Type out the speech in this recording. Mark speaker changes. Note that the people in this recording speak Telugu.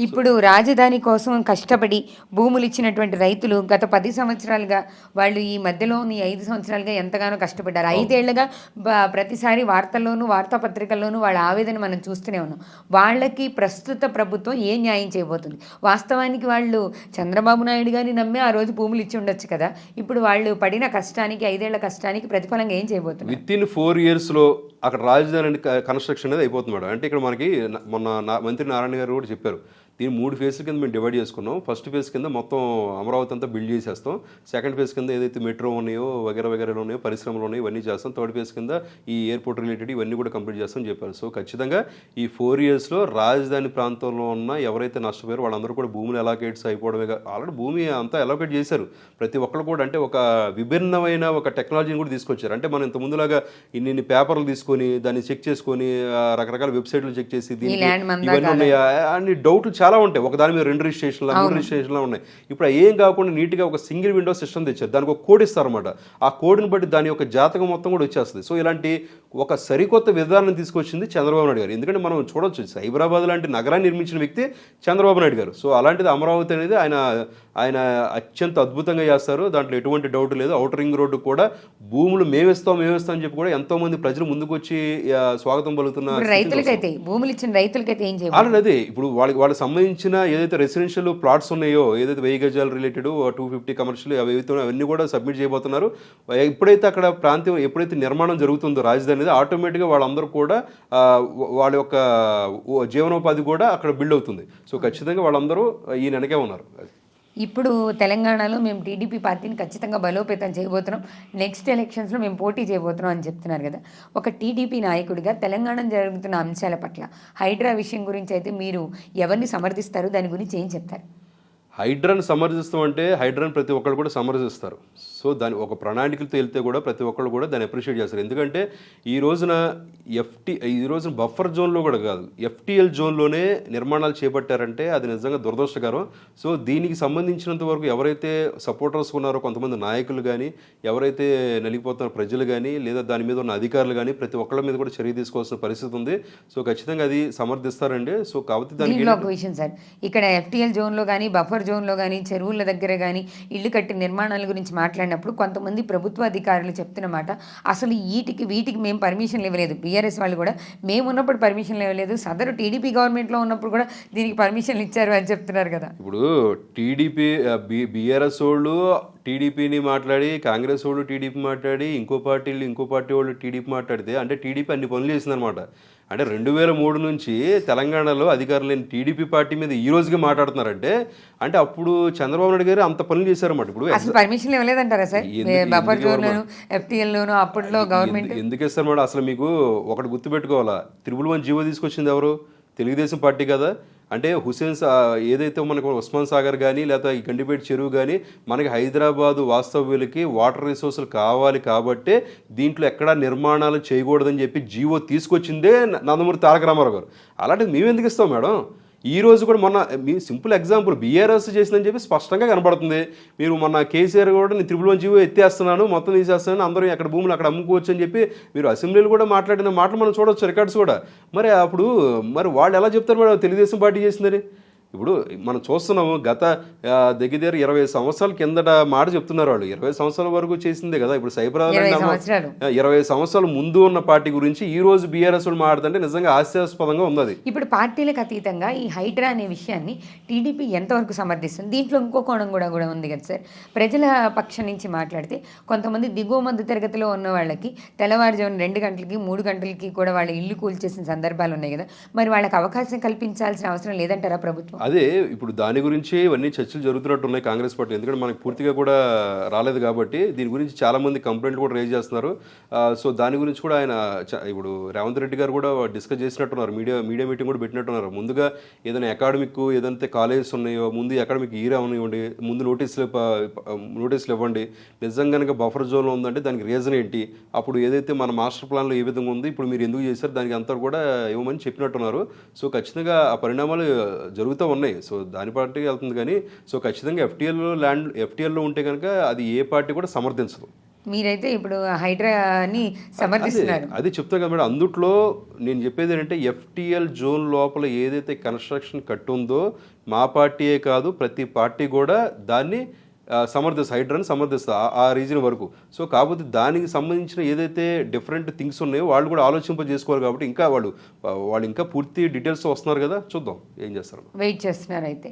Speaker 1: ఇప్పుడు రాజధాని కోసం కష్టపడి భూములు ఇచ్చినటువంటి రైతులు గత 10 సంవత్సరాలుగా వాళ్ళు ఈ మధ్యలోని 5 సంవత్సరాలుగా ఎంతగానో కష్టపడ్డారు. 5 ఏళ్లుగా ప్రతిసారి వార్తల్లోనూ వార్తాపత్రికల్లోనూ వాళ్ళ ఆవేదన మనం చూస్తూనే ఉన్నాం. వాళ్ళకి ప్రస్తుత ప్రభుత్వం ఏ న్యాయం చేయబోతుంది? వాస్తవానికి వాళ్ళు చంద్రబాబు నాయుడు గారిని నమ్మి ఆ రోజు భూములు ఇచ్చి ఉండొచ్చు కదా. ఇప్పుడు వాళ్ళు పడిన కష్టానికి 5 ఏళ్ల కష్టానికి ప్రతిఫలంగా ఏం చేయబోతున్నారు?
Speaker 2: విత్ ఇన్ 4 yearsలో అక్కడ రాజధాని కన్స్ట్రక్షన్ అనేది అయిపోతుంది మేడం. అంటే ఇక్కడ మనకి మొన్న మంత్రి నారాయణ గారు కూడా చెప్పారు, దీన్ని 3 ఫేజ్ల కింద మేము డివైడ్ చేసుకున్నాం. ఫస్ట్ ఫేజ్ కింద మొత్తం అమరావతి అంతా బిల్డ్ చేసేస్తాం. సెకండ్ ఫేజ్ కింద ఏదైతే మెట్రో ఉన్నాయో వగేరాలు ఉన్నాయో పరిశ్రమలు ఉన్నాయో ఇవన్నీ చేస్తాం. థర్డ్ ఫేజ్ కింద ఈ ఎయిర్పోర్ట్ రిలేటెడ్ ఇవన్నీ కూడా కంప్లీట్ చేస్తామని చెప్పారు. సో ఖచ్చితంగా ఈ 4 yearsలో రాజధాని ప్రాంతంలో ఉన్న ఎవరైతే నష్టపోయారో వాళ్ళందరూ కూడా భూములు అలొకేట్స్ అయిపోవడమే, ఆల్రెడీ భూమి అంతా అలొకేట్ చేశారు. ప్రతి ఒక్కరు కూడా అంటే ఒక విభిన్నమైన ఒక టెక్నాలజీని కూడా తీసుకొచ్చారు. అంటే మనం ఇంత ముందులాగా ఇన్ని పేపర్లు తీసుకొని దాన్ని చెక్ చేసుకొని రకరకాల వెబ్సైట్లు చెక్ చేసి ఇవన్నీ ఉన్నాయా అని డౌట్లు చాలా ఉంటాయి. ఒక దాని మీద 2 రిజిస్ట్రేషన్లు 3 రిజిస్ట్రేషన్లు ఉన్నాయి. ఇప్పుడు ఏం కాకుండా నీట్గా ఒక సింగిల్ విండో సిస్టమ్ తెచ్చారు. దానికి ఒక కోడ్ ఇస్తారన్నమాట. ఆ కోడ్ని బట్టి దాని యొక్క జాతకం మొత్తం కూడా వచ్చేస్తుంది. సో ఇలాంటి ఒక సరికొత్త విధానం తీసుకొచ్చింది చంద్రబాబు నాయుడు గారు. ఎందుకంటే మనం చూడొచ్చు, సైబరాబాద్ లాంటి నగరాన్ని నిర్మించిన వ్యక్తి చంద్రబాబు నాయుడు గారు. సో అలాంటిది అమరావతి అనేది ఆయన అత్యంత అద్భుతంగా చేస్తారు. దాంట్లో ఎటువంటి డౌట్ లేదు. ఔటర్ రింగ్ రోడ్డు కూడా భూములు మేమిస్తాం అని చెప్పి కూడా ఎంతో మంది ప్రజలు ముందుకు వచ్చి స్వాగతం పలుకుతున్న
Speaker 1: రైతులకైతే భూములు ఇచ్చిన రైతులకైతే ఏం చేయాలి?
Speaker 2: అదే ఇప్పుడు వాళ్ళకి సంబంధించిన ఏదైతే రెసిడెన్షియల్ ప్లాట్స్ ఉన్నాయో, ఏదైతే 1000 గజాలు రిలేటెడ్ 250 కమర్షియల్ అవన్నీ కూడా సబ్మిట్ చేయబోతున్నారు. ఎప్పుడైతే అక్కడ ప్రాంతం ఎప్పుడైతే నిర్మాణం జరుగుతుందో రాజధాని, ఆటోమేటిక్గా వాళ్ళందరూ కూడా వాళ్ళ యొక్క జీవనోపాధి కూడా అక్కడ బిల్డ్ అవుతుంది. సో ఖచ్చితంగా వాళ్ళందరూ ఈ వెనకే ఉన్నారు.
Speaker 1: ఇప్పుడు తెలంగాణలో మేము టీడీపీ పార్టీని ఖచ్చితంగా బలోపేతం చేయబోతున్నాం, నెక్స్ట్ ఎలక్షన్స్లో మేము పోటీ చేయబోతున్నాం అని చెప్తున్నారు కదా. ఒక టీడీపీ నాయకుడిగా తెలంగాణ జరుగుతున్న అంశాల పట్ల హైడ్రా విషయం గురించి అయితే మీరు ఎవరిని సమర్థిస్తారు? దాని గురించి ఏం చెప్తారు?
Speaker 2: హైడ్రాని సమర్థిస్తాం అంటే హైడ్రాని ప్రతి ఒక్కరు కూడా సమర్థిస్తారు. సో దాని ఒక ప్రణాళికలతో వెళ్తే కూడా ప్రతి ఒక్కరు కూడా దాన్ని అప్రిషియేట్ చేస్తారు. ఎందుకంటే ఈ రోజున బఫర్ జోన్లో కూడా కాదు, ఎఫ్టీఎల్ జోన్లోనే నిర్మాణాలు చేపట్టారంటే అది నిజంగా దురదృష్టకరం. సో దీనికి సంబంధించినంత వరకు ఎవరైతే సపోర్టర్స్ ఉన్నారో కొంతమంది నాయకులు కానీ, ఎవరైతే నలిగిపోతున్న ప్రజలు కానీ, లేదా దాని మీద ఉన్న అధికారులు కానీ ప్రతి ఒక్కళ్ళ మీద కూడా చర్య తీసుకోవాల్సిన పరిస్థితి ఉంది. సో ఖచ్చితంగా అది సమర్థిస్తారండి. సో కాబట్టి దానికి
Speaker 1: ఒక విషయం సార్, ఇక్కడ ఎఫ్టీఎల్ జోన్లో కానీ బఫర్ జోన్లో కానీ చెరువుల దగ్గర కానీ ఇల్లు కట్టి నిర్మాణాల గురించి మాట్లాడినప్పుడు కొంతమంది ప్రభుత్వ అధికారులు చెప్తున్న మాట, అసలు వీటికి మేము పర్మిషన్లు ఇవ్వలేదు. బీఆర్ఎస్ వాళ్ళు కూడా మేము ఉన్నప్పుడు పర్మిషన్లు ఇవ్వలేదు, సదరు టీడీపీ గవర్నమెంట్లో ఉన్నప్పుడు కూడా దీనికి పర్మిషన్లు ఇచ్చారు అని చెప్తున్నారు కదా.
Speaker 2: ఇప్పుడు టీడీపీ బీఆర్ఎస్ వాళ్ళు టీడీపీని మాట్లాడి, కాంగ్రెస్ వాళ్ళు టీడీపీ మాట్లాడి, ఇంకో పార్టీ వాళ్ళు టీడీపీ మాట్లాడితే అంటే టీడీపీ అన్ని పనులు చేసిందనమాట. అంటే 2003 నుంచి తెలంగాణలో అధికారులు లేని టీడీపీ పార్టీ మీద ఈ రోజుగా మాట్లాడుతున్నారంటే అంటే అప్పుడు చంద్రబాబు నాయుడు గారు అంత పనులు చేశారన్నమాట. ఇప్పుడు
Speaker 1: పర్మిషన్ ఇవ్వలేదంటారా సార్? బఫర్ జోన్లోను ఎఫ్టీఎల్లోను అప్పట్లో గవర్నమెంట్
Speaker 2: ఎందుకు ఇస్తారు మేడం? అసలు మీకు ఒకటి గుర్తుపెట్టుకోవాలా, 111 జీవో తీసుకొచ్చింది ఎవరు? తెలుగుదేశం పార్టీ కదా. అంటే ఏదైతే మనకు ఉస్మాన్ సాగర్ కానీ లేదా ఈ గండిపేట చెరువు కానీ మనకి హైదరాబాదు వాస్తవ్యులకి వాటర్ రిసోర్సులు కావాలి కాబట్టి దీంట్లో ఎక్కడా నిర్మాణాలు చేయకూడదని చెప్పి జీవో తీసుకొచ్చిందే నందమూరి తారక రామారావు గారు. అలాంటిది మేము ఎందుకు ఇస్తాం మేడం? ఈ రోజు కూడా మొన్న మీ సింపుల్ ఎగ్జాంపుల్ బీఆర్ఎస్ చేసిందని చెప్పి స్పష్టంగా కనబడుతుంది. మీరు మొన్న కేసీఆర్ కూడా నేను 111 జీవో ఎత్తేస్తున్నాను, మొత్తం తీసేస్తున్నాను, అందరూ అక్కడ భూములు అక్కడ అమ్ముకోవచ్చు అని చెప్పి మీరు అసెంబ్లీలో కూడా మాట్లాడిన మాటలు మనం చూడవచ్చు, రికార్డ్స్ కూడా. మరి వాళ్ళు ఎలా చెప్తారు మేడం తెలుగుదేశం పార్టీ చేసిందని? ఇప్పుడు మనం చూస్తున్నాము గత దగ్గర 20 సంవత్సరాల కిందట మాట చెప్తున్నారు వాళ్ళు. 20 సంవత్సరాల వరకు చేసిందే కదా. ఇప్పుడు సైబరాబాద్ 20 సంవత్సరాల ముందు ఉన్న పార్టీ గురించి ఈ రోజు బీఆర్ఎస్ వాళ్ళు మాట్లాడుతుంటే నిజంగా హాస్యాస్పదంగా ఉంది.
Speaker 1: ఇప్పుడు పార్టీలకు అతీతంగా ఈ హైడ్రా అనే విషయాన్ని టీడీపీ ఎంతవరకు సమర్థిస్తుంది? దీంట్లో ఇంకో కోణం కూడా ఉంది కదా సార్. ప్రజల పక్షం నుంచి మాట్లాడితే కొంతమంది దిగువ మధ్య తరగతిలో ఉన్న వాళ్ళకి తెల్లవారుజామున 2 గంటలకి 3 గంటలకి కూడా వాళ్ళ ఇల్లు కూల్చేసిన సందర్భాలు ఉన్నాయి కదా. మరి వాళ్ళకి అవకాశం కల్పించాల్సిన అవసరం లేదంటారా ప్రభుత్వం?
Speaker 2: అదే ఇప్పుడు దాని గురించి ఇవన్నీ చర్చలు జరుగుతున్నట్టు ఉన్నాయి కాంగ్రెస్ పార్టీ. ఎందుకంటే మనకు పూర్తిగా కూడా రాలేదు కాబట్టి దీని గురించి చాలామంది కంప్లైంట్లు కూడా రేజ్ చేస్తున్నారు. సో దాని గురించి కూడా ఆయన ఇప్పుడు రేవంత్ రెడ్డి గారు కూడా డిస్కస్ చేసినట్టున్నారు, మీడియా మీటింగ్ కూడా పెట్టినట్టున్నారు. ముందుగా ఏదైనా అకాడమిక్ ఏదైతే కాలేజెస్ ఉన్నాయో ముందు అకాడమిక్ ఇయర్ అవనివ్వండి, ముందు నోటీసులు ఇవ్వండి. నిజంగా కనుక బఫర్ జోన్లో ఉందంటే దానికి రీజన్ ఏంటి, అప్పుడు ఏదైతే మన మాస్టర్ ప్లాన్లో ఏ విధంగా ఉంది, ఇప్పుడు మీరు ఎందుకు చేశారు, దానికి అంతా కూడా ఇవ్వమని చెప్పినట్టున్నారు. సో ఖచ్చితంగా ఆ పరిణామాలు జరుగుతూ ఉన్నాయి. సో దాని పార్టీకి వెళ్తుంది కానీ సో ఖచ్చితంగా ఎఫ్టీఎల్లో ఉంటే కనుక అది ఏ పార్టీ కూడా సమర్థించదు.
Speaker 1: మీరైతే ఇప్పుడు హైడ్రాని సమర్థిస్తున్నారు.
Speaker 2: అది చెప్తా కదా మేడం. అందుట్లో నేను చెప్పేది ఏంటంటే ఎఫ్టీఎల్ జోన్ లోపల ఏదైతే కన్స్ట్రక్షన్ కట్టుందో మా పార్టీయే కాదు ప్రతి పార్టీ కూడా దాన్ని హైడ్రాని సమర్థిస్తా ఆ రీజన్ వరకు. సో కాకపోతే దానికి సంబంధించిన ఏదైతే డిఫరెంట్ థింగ్స్ ఉన్నాయో వాళ్ళు కూడా ఆలోచింప చేసుకోవాలి. కాబట్టి ఇంకా వాళ్ళు ఇంకా పూర్తి డీటెయిల్స్ వస్తున్నారు కదా, చూద్దాం ఏం చేస్తారు.
Speaker 1: వెయిట్ చేస్తున్నారు అయితే.